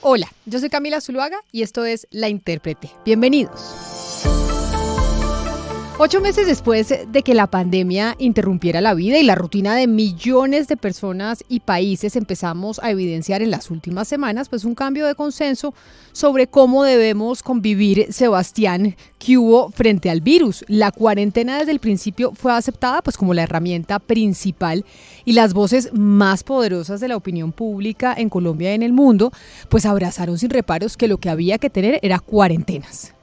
Hola, yo soy Camila Zuluaga y esto es La Intérprete. Bienvenidos. 8 meses después de que la pandemia interrumpiera la vida y la rutina de millones de personas y países, empezamos a evidenciar en las últimas semanas pues un cambio de consenso sobre cómo debemos convivir, Sebastián, que hubo frente al virus. La cuarentena desde el principio fue aceptada pues como la herramienta principal y las voces más poderosas de la opinión pública en Colombia y en el mundo pues abrazaron sin reparos que lo que había que tener era cuarentenas.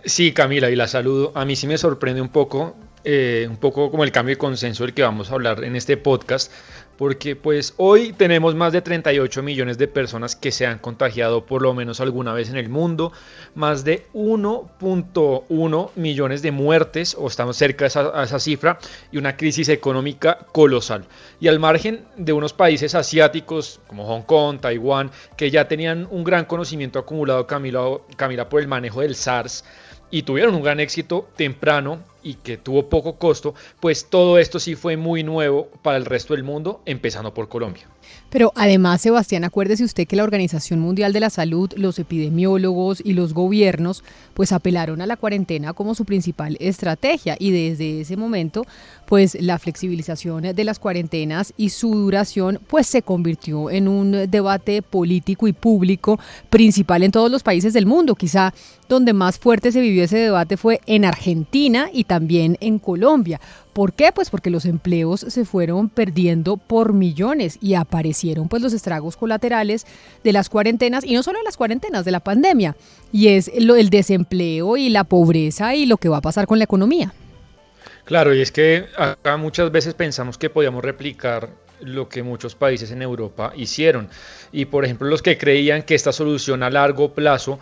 Sí, Camila, y la saludo. A mí sí me sorprende un poco como el cambio de consenso del que vamos a hablar en este podcast, porque pues hoy tenemos más de 38 millones de personas que se han contagiado por lo menos alguna vez en el mundo, más de 1.1 millones de muertes, o estamos cerca a esa cifra, y una crisis económica colosal. Y al margen de unos países asiáticos como Hong Kong, Taiwán, que ya tenían un gran conocimiento acumulado, Camila, por el manejo del SARS, y tuvieron un gran éxito temprano y que tuvo poco costo, pues todo esto sí fue muy nuevo para el resto del mundo, empezando por Colombia. Pero además, Sebastián, acuérdese usted que la Organización Mundial de la Salud, los epidemiólogos y los gobiernos pues apelaron a la cuarentena como su principal estrategia y desde ese momento pues la flexibilización de las cuarentenas y su duración pues se convirtió en un debate político y público principal en todos los países del mundo. Quizá donde más fuerte se vivió ese debate fue en Argentina y también en Colombia. ¿Por qué? Pues porque los empleos se fueron perdiendo por millones y aparecieron pues los estragos colaterales de las cuarentenas, y no solo de las cuarentenas, de la pandemia, y es el desempleo y la pobreza y lo que va a pasar con la economía. Claro, y es que acá muchas veces pensamos que podíamos replicar lo que muchos países en Europa hicieron. Y por ejemplo, los que creían que esta solución a largo plazo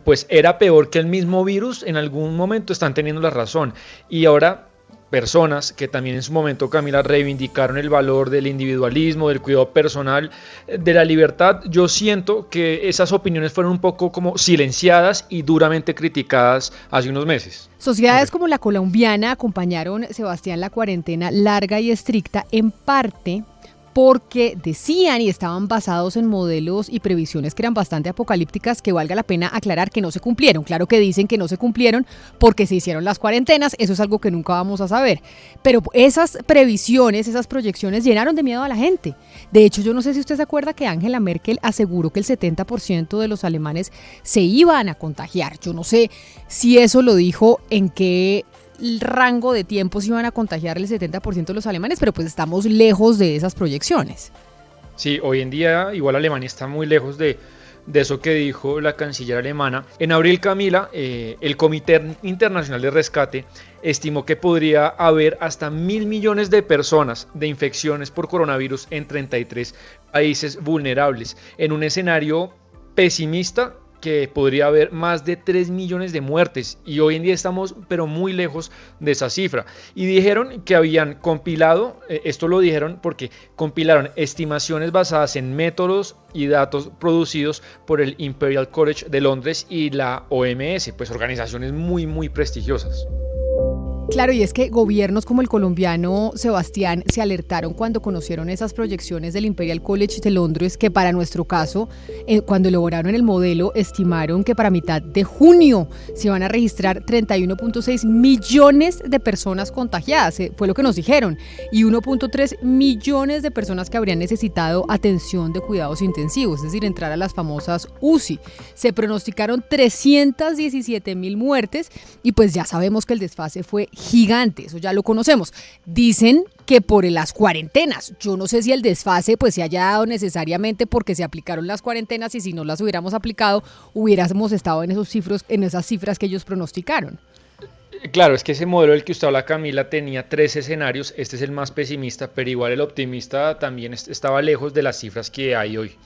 pues era peor que el mismo virus, en algún momento están teniendo la razón. Y ahora personas que también en su momento, Camila, reivindicaron el valor del individualismo, del cuidado personal, de la libertad, yo siento que esas opiniones fueron un poco como silenciadas y duramente criticadas hace unos meses. Sociedades como la colombiana acompañaron, Sebastián, la cuarentena larga y estricta en parte porque decían y estaban basados en modelos y previsiones que eran bastante apocalípticas, que valga la pena aclarar que no se cumplieron. Claro que dicen que no se cumplieron porque se hicieron las cuarentenas, eso es algo que nunca vamos a saber. Pero esas previsiones, esas proyecciones llenaron de miedo a la gente. De hecho, yo no sé si usted se acuerda que Angela Merkel aseguró que el 70% de los alemanes se iban a contagiar. Yo no sé si eso lo dijo en qué rango de tiempo se iban a contagiar el 70% de los alemanes, pero pues estamos lejos de esas proyecciones. Sí, hoy en día igual Alemania está muy lejos de eso que dijo la canciller alemana. En abril, Camila, el Comité Internacional de Rescate estimó que podría haber hasta 1.000 millones de personas de infecciones por coronavirus en 33 países vulnerables, en un escenario pesimista que podría haber más de 3 millones de muertes, y hoy en día estamos pero muy lejos de esa cifra. Y dijeron que habían compilado, esto lo dijeron porque compilaron estimaciones basadas en métodos y datos producidos por el Imperial College de Londres y la OMS, pues organizaciones muy prestigiosas. Claro, y es que gobiernos como el colombiano, Sebastián, se alertaron cuando conocieron esas proyecciones del Imperial College de Londres, que para nuestro caso, cuando elaboraron el modelo, estimaron que para mitad de junio se van a registrar 31.6 millones de personas contagiadas, fue lo que nos dijeron, y 1.3 millones de personas que habrían necesitado atención de cuidados intensivos, es decir, entrar a las famosas UCI. Se pronosticaron 317.000 muertes y pues ya sabemos que el desfase fue gigante, eso ya lo conocemos. Dicen que por las cuarentenas, yo no sé si el desfase pues se haya dado necesariamente porque se aplicaron las cuarentenas, y si no las hubiéramos aplicado hubiéramos estado en esas cifras que ellos pronosticaron. Claro, es que ese modelo del que usted habla, Camila, tenía 3 escenarios. Este es el más pesimista, pero igual el optimista también estaba lejos de las cifras que hay hoy.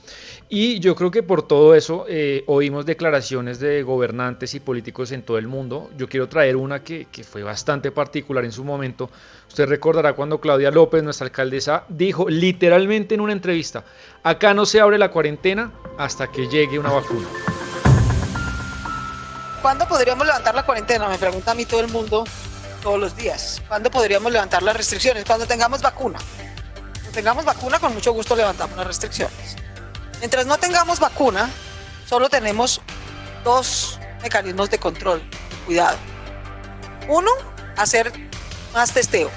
Y yo creo que por todo eso oímos declaraciones de gobernantes y políticos en todo el mundo. Yo quiero traer una que fue bastante particular en su momento. Usted recordará cuando Claudia López, nuestra alcaldesa, dijo literalmente en una entrevista: acá no se abre la cuarentena hasta que llegue una vacuna. ¿Cuándo podríamos levantar la cuarentena? Me pregunta a mí todo el mundo todos los días. ¿Cuándo podríamos levantar las restricciones? Cuando tengamos vacuna. Cuando tengamos vacuna, con mucho gusto levantamos las restricciones. Mientras no tengamos vacuna, solo tenemos dos mecanismos de control, cuidado. Uno, hacer más testeo,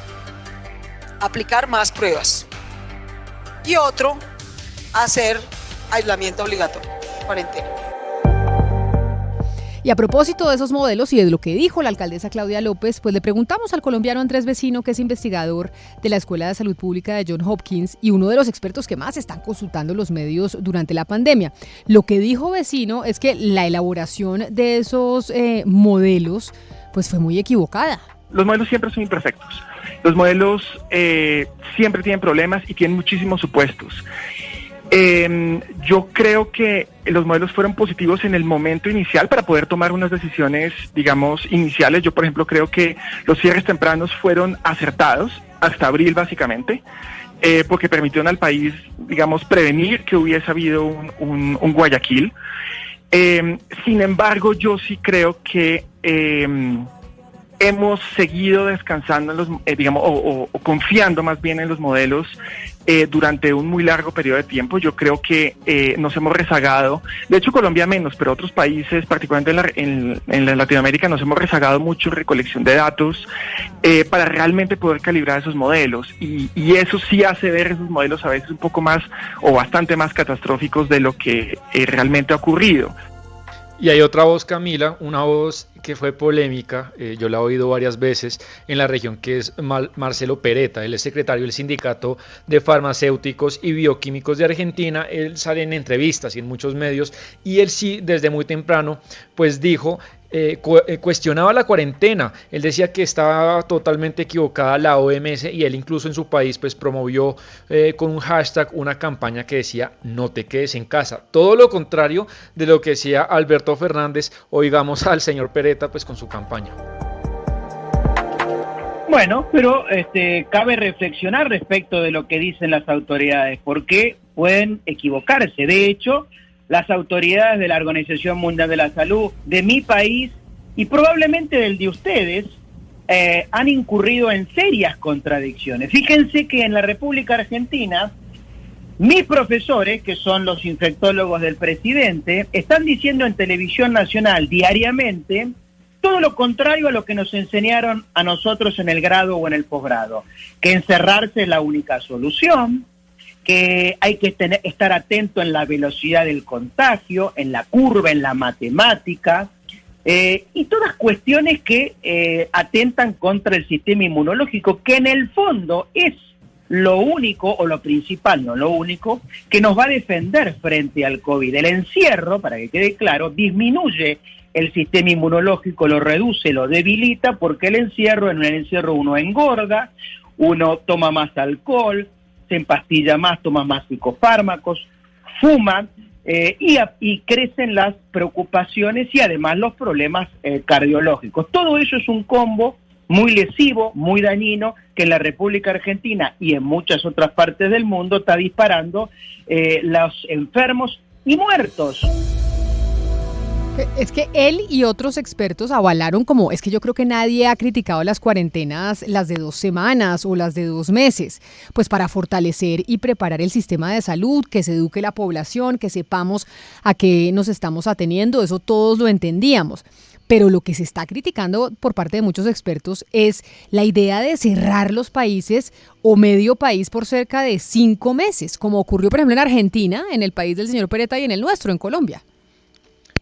aplicar más pruebas. Y otro, hacer aislamiento obligatorio, cuarentena. Y a propósito de esos modelos y de lo que dijo la alcaldesa Claudia López, pues le preguntamos al colombiano Andrés Vecino, que es investigador de la Escuela de Salud Pública de Johns Hopkins y uno de los expertos que más están consultando los medios durante la pandemia. Lo que dijo Vecino es que la elaboración de esos modelos pues fue muy equivocada. Los modelos siempre son imperfectos. Los modelos siempre tienen problemas y tienen muchísimos supuestos. Yo creo que los modelos fueron positivos en el momento inicial para poder tomar unas decisiones, digamos, iniciales. Yo, por ejemplo, creo que los cierres tempranos fueron acertados, hasta abril básicamente, porque permitieron al país, digamos, prevenir que hubiese habido un Guayaquil. Sin embargo, yo sí creo que hemos seguido descansando en los, digamos, o confiando más bien en los modelos durante un muy largo periodo de tiempo. Yo creo que nos hemos rezagado, de hecho Colombia menos, pero otros países, particularmente en la Latinoamérica, nos hemos rezagado mucho en recolección de datos para realmente poder calibrar esos modelos, y eso sí hace ver esos modelos a veces un poco más o bastante más catastróficos de lo que realmente ha ocurrido. Y hay otra voz, Camila, una voz que fue polémica, yo la he oído varias veces en la región, que es Marcelo Peretta. Él es secretario del Sindicato de Farmacéuticos y Bioquímicos de Argentina. Él sale en entrevistas y en muchos medios, y él sí, desde muy temprano, pues dijo, cuestionaba la cuarentena. Él decía que estaba totalmente equivocada la OMS, y él incluso en su país pues promovió con un hashtag una campaña que decía no te quedes en casa. Todo lo contrario de lo que decía Alberto Fernández. Oigamos al señor Peretta pues con su campaña. Bueno, pero cabe reflexionar respecto de lo que dicen las autoridades, porque pueden equivocarse. De hecho, las autoridades de la Organización Mundial de la Salud, de mi país y probablemente del de ustedes, han incurrido en serias contradicciones. Fíjense que en la República Argentina, mis profesores, que son los infectólogos del presidente, están diciendo en televisión nacional diariamente todo lo contrario a lo que nos enseñaron a nosotros en el grado o en el posgrado, que encerrarse es la única solución, que hay que estar atento en la velocidad del contagio, en la curva, en la matemática, y todas cuestiones que atentan contra el sistema inmunológico, que en el fondo es lo único, o lo principal, no lo único, que nos va a defender frente al COVID. El encierro, para que quede claro, disminuye el sistema inmunológico, lo reduce, lo debilita, porque en el encierro uno engorda, uno toma más alcohol, se empastilla más, toma más psicofármacos, fuma, y crecen las preocupaciones y además los problemas cardiológicos. Todo eso es un combo muy lesivo, muy dañino, que en la República Argentina y en muchas otras partes del mundo está disparando los enfermos y muertos. Es que él y otros expertos avalaron es que yo creo que nadie ha criticado las cuarentenas, las de 2 semanas o las de 2 meses, pues para fortalecer y preparar el sistema de salud, que se eduque la población, que sepamos a qué nos estamos ateniendo, eso todos lo entendíamos. Pero lo que se está criticando por parte de muchos expertos es la idea de cerrar los países o medio país por cerca de 5 meses, como ocurrió, por ejemplo, en Argentina, en el país del señor Peretta, y en el nuestro, en Colombia.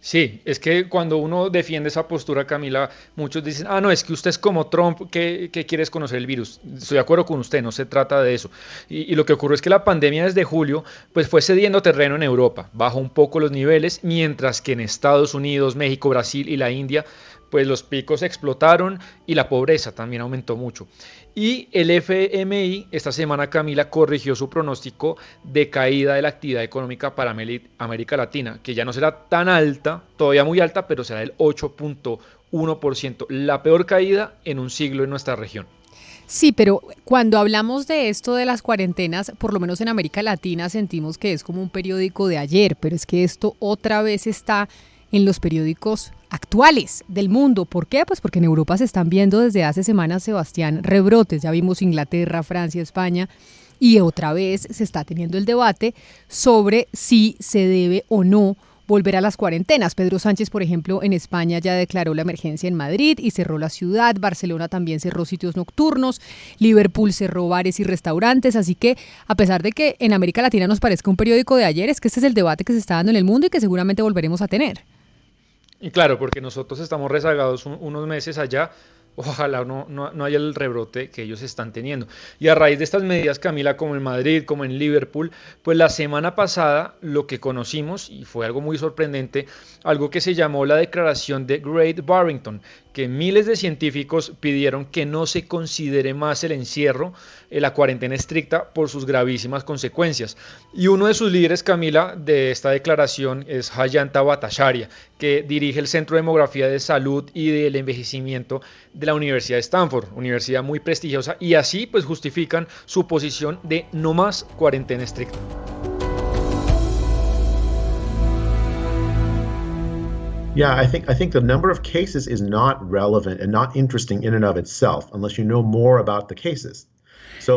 Sí, es que cuando uno defiende esa postura, Camila, muchos dicen, no, es que usted es como Trump, que quiere conocer el virus. Estoy de acuerdo con usted, no se trata de eso. Y lo que ocurrió es que la pandemia desde julio pues fue cediendo terreno en Europa, bajó un poco los niveles, mientras que en Estados Unidos, México, Brasil y la India, pues los picos explotaron y la pobreza también aumentó mucho. Y el FMI esta semana, Camila, corrigió su pronóstico de caída de la actividad económica para América Latina, que ya no será tan alta, todavía muy alta, pero será del 8.1%, la peor caída en un siglo en nuestra región. Sí, pero cuando hablamos de esto de las cuarentenas, por lo menos en América Latina sentimos que es como un periódico de ayer, pero es que esto otra vez está en los periódicos actuales del mundo. ¿Por qué? Pues porque en Europa se están viendo desde hace semanas, Sebastián, rebrotes. Ya vimos Inglaterra, Francia, España, y otra vez se está teniendo el debate sobre si se debe o no volver a las cuarentenas. Pedro Sánchez, por ejemplo, en España ya declaró la emergencia en Madrid y cerró la ciudad. Barcelona también cerró sitios nocturnos. Liverpool cerró bares y restaurantes. Así que, a pesar de que en América Latina nos parezca un periódico de ayer, es que este es el debate que se está dando en el mundo y que seguramente volveremos a tener. Y claro, porque nosotros estamos rezagados unos meses allá, ojalá no haya el rebrote que ellos están teniendo. Y a raíz de estas medidas, Camila, como en Madrid, como en Liverpool, pues la semana pasada lo que conocimos, y fue algo muy sorprendente, algo que se llamó la Declaración de Great Barrington, que miles de científicos pidieron que no se considere más el encierro, la cuarentena estricta, por sus gravísimas consecuencias. Y uno de sus líderes, Camila, de esta declaración es Jayanta Bhattacharya, que dirige el Centro de Demografía de Salud y del Envejecimiento de la Universidad de Stanford, universidad muy prestigiosa, y así pues justifican su posición de no más cuarentena estricta. Yeah, I think the number of cases is not relevant and not interesting in and of itself unless you know more about the cases.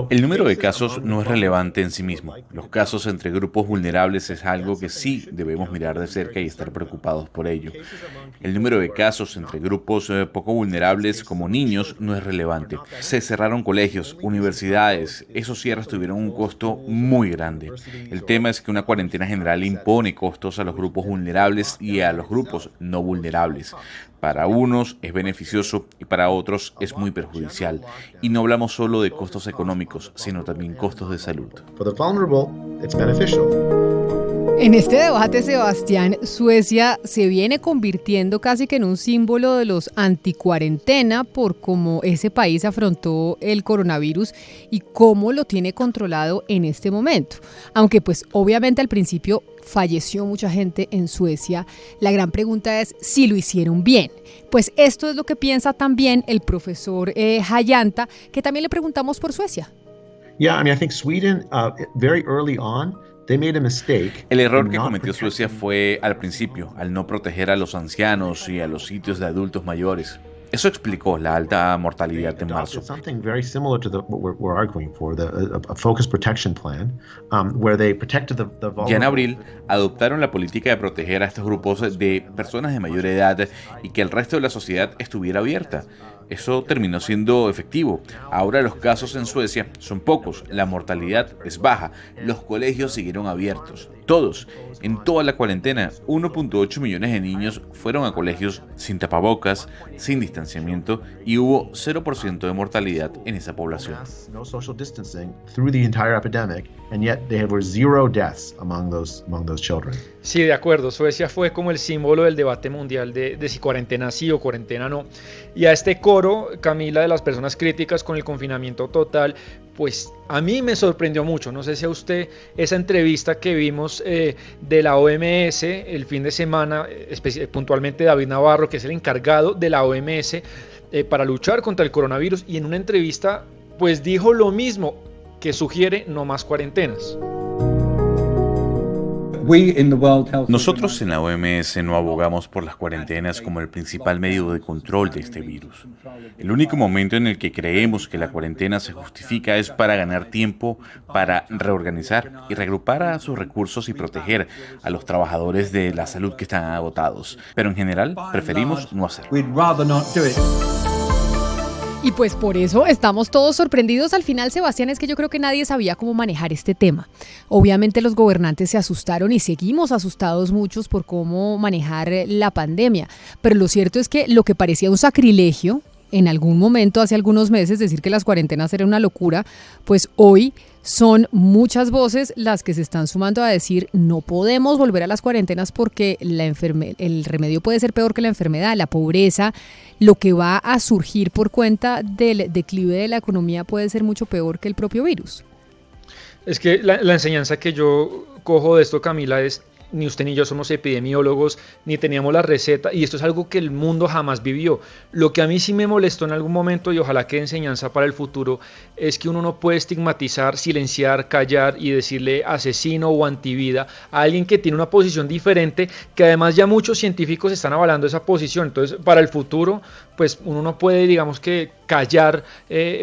El número de casos no es relevante en sí mismo. Los casos entre grupos vulnerables es algo que sí debemos mirar de cerca y estar preocupados por ello. El número de casos entre grupos poco vulnerables como niños no es relevante. Se cerraron colegios, universidades. Esos cierres tuvieron un costo muy grande. El tema es que una cuarentena general impone costos a los grupos vulnerables y a los grupos no vulnerables. Para unos es beneficioso y para otros es muy perjudicial. Y no hablamos solo de costos económicos, sino también costos de salud. For the vulnerable, it's beneficial. En este debate, Sebastián, Suecia se viene convirtiendo casi que en un símbolo de los anticuarentena por cómo ese país afrontó el coronavirus y cómo lo tiene controlado en este momento. Aunque pues obviamente al principio falleció mucha gente en Suecia, la gran pregunta es si lo hicieron bien. Pues esto es lo que piensa también el profesor Jayanta, que también le preguntamos por Suecia. Yeah, I mean, I think Sweden, very early on, they made a mistake. El error que cometió Suecia fue al principio, al no proteger a los ancianos y a los sitios de adultos mayores. Eso explicó la alta mortalidad en marzo. Something very similar to what we're arguing for, a focused protection plan, where they protected the vulnerable. Ya en abril adoptaron la política de proteger a estos grupos de personas de mayor edad y que el resto de la sociedad estuviera abierta. Eso terminó siendo efectivo. Ahora los casos en Suecia son pocos, la mortalidad es baja, los colegios siguieron abiertos. Todos, en toda la cuarentena, 1.8 millones de niños fueron a colegios sin tapabocas, sin distanciamiento y hubo 0% de mortalidad en esa población. No social distancing through the entire epidemic, and yet there were 0 deaths among those children. Sí, de acuerdo. Suecia fue como el símbolo del debate mundial de si cuarentena sí o cuarentena no. Y a este coro, Camila, de las personas críticas con el confinamiento total, pues a mí me sorprendió mucho. No sé si a usted esa entrevista que vimos de la OMS el fin de semana, puntualmente David Navarro, que es el encargado de la OMS para luchar contra el coronavirus, y en una entrevista pues dijo lo mismo, que sugiere no más cuarentenas. Nosotros en la OMS no abogamos por las cuarentenas como el principal medio de control de este virus. El único momento en el que creemos que la cuarentena se justifica es para ganar tiempo, para reorganizar y reagrupar a sus recursos y proteger a los trabajadores de la salud que están agotados. Pero en general preferimos no hacerlo. Y pues por eso estamos todos sorprendidos al final, Sebastián, es que yo creo que nadie sabía cómo manejar este tema. Obviamente los gobernantes se asustaron y seguimos asustados muchos por cómo manejar la pandemia, pero lo cierto es que lo que parecía un sacrilegio en algún momento, hace algunos meses, decir que las cuarentenas eran una locura, pues hoy son muchas voces las que se están sumando a decir no podemos volver a las cuarentenas porque el remedio puede ser peor que la enfermedad, la pobreza, lo que va a surgir por cuenta del declive de la economía puede ser mucho peor que el propio virus. Es que la enseñanza que yo cojo de esto, Camila, es ni usted ni yo somos epidemiólogos, ni teníamos la receta, y esto es algo que el mundo jamás vivió. Lo que a mí sí me molestó en algún momento, y ojalá quede enseñanza para el futuro, es que uno no puede estigmatizar, silenciar, callar y decirle asesino o antivida a alguien que tiene una posición diferente, que además ya muchos científicos están avalando esa posición. Entonces, para el futuro, pues uno no puede, digamos que, callar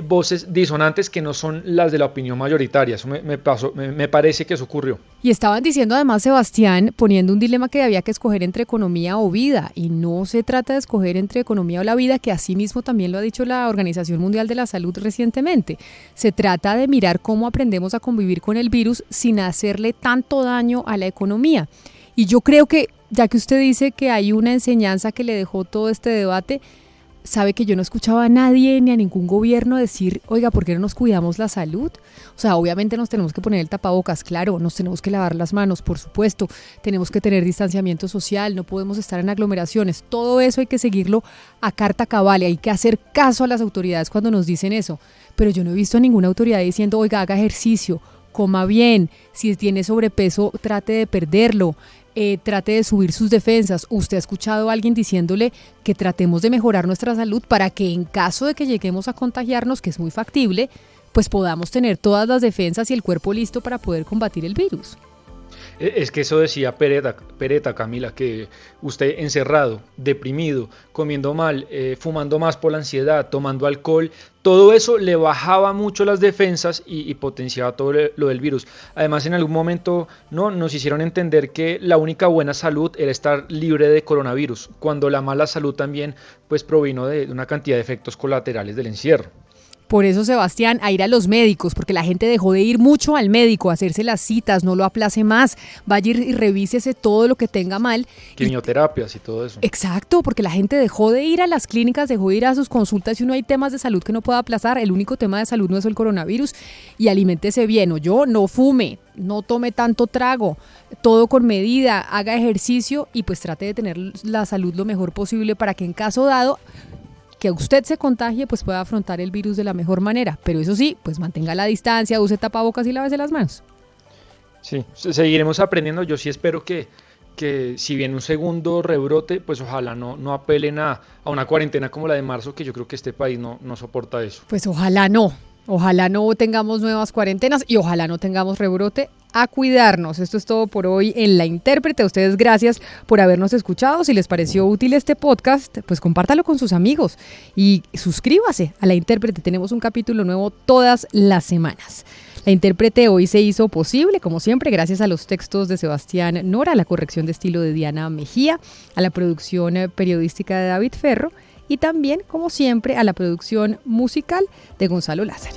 voces disonantes que no son las de la opinión mayoritaria. Eso me parece que eso ocurrió. Y estaban diciendo además, Sebastián, Sebastián poniendo un dilema que había que escoger entre economía o vida, y no se trata de escoger entre economía o la vida, que asimismo también lo ha dicho la Organización Mundial de la Salud recientemente. Se trata de mirar cómo aprendemos a convivir con el virus sin hacerle tanto daño a la economía. Y yo creo que, ya que usted dice que hay una enseñanza que le dejó todo este debate, sabe que yo no escuchaba a nadie ni a ningún gobierno decir, oiga, ¿por qué no nos cuidamos la salud? O sea, obviamente nos tenemos que poner el tapabocas, claro, nos tenemos que lavar las manos, por supuesto, tenemos que tener distanciamiento social, no podemos estar en aglomeraciones, todo eso hay que seguirlo a carta cabal y hay que hacer caso a las autoridades cuando nos dicen eso. Pero yo no he visto a ninguna autoridad diciendo, oiga, haga ejercicio, coma bien, si tiene sobrepeso, trate de perderlo. Trate de subir sus defensas. ¿Usted ha escuchado a alguien diciéndole que tratemos de mejorar nuestra salud para que en caso de que lleguemos a contagiarnos, que es muy factible, pues podamos tener todas las defensas y el cuerpo listo para poder combatir el virus? Es que eso decía Pereta, Camila, que usted encerrado, deprimido, comiendo mal, fumando más por la ansiedad, tomando alcohol, todo eso le bajaba mucho las defensas y potenciaba todo lo del virus. Además, en algún momento nos hicieron entender que la única buena salud era estar libre de coronavirus, cuando la mala salud también pues provino de una cantidad de efectos colaterales del encierro. Por eso, Sebastián, a ir a los médicos, porque la gente dejó de ir mucho al médico, a hacerse las citas, no lo aplace más, vaya y revísese todo lo que tenga mal. Quimioterapias y todo eso. Exacto, porque la gente dejó de ir a las clínicas, dejó de ir a sus consultas y no hay temas de salud que no pueda aplazar. El único tema de salud no es el coronavirus, y aliméntese bien, o yo no fume, no tome tanto trago, todo con medida, haga ejercicio y pues trate de tener la salud lo mejor posible para que en caso dado que usted se contagie, pues pueda afrontar el virus de la mejor manera. Pero eso sí, pues mantenga la distancia, use tapabocas y lávese las manos. Sí, seguiremos aprendiendo. Yo sí espero que si viene un segundo rebrote, pues ojalá no apelen a una cuarentena como la de marzo, que yo creo que este país no soporta eso. Pues ojalá no tengamos nuevas cuarentenas y ojalá no tengamos rebrote. A cuidarnos. Esto es todo por hoy en La Intérprete. A ustedes gracias por habernos escuchado. Si les pareció útil este podcast, pues compártalo con sus amigos y suscríbase a La Intérprete. Tenemos un capítulo nuevo todas las semanas. La Intérprete hoy se hizo posible, como siempre, gracias a los textos de Sebastián Nora, a la corrección de estilo de Diana Mejía, a la producción periodística de David Ferro y también, como siempre, a la producción musical de Gonzalo Lázari.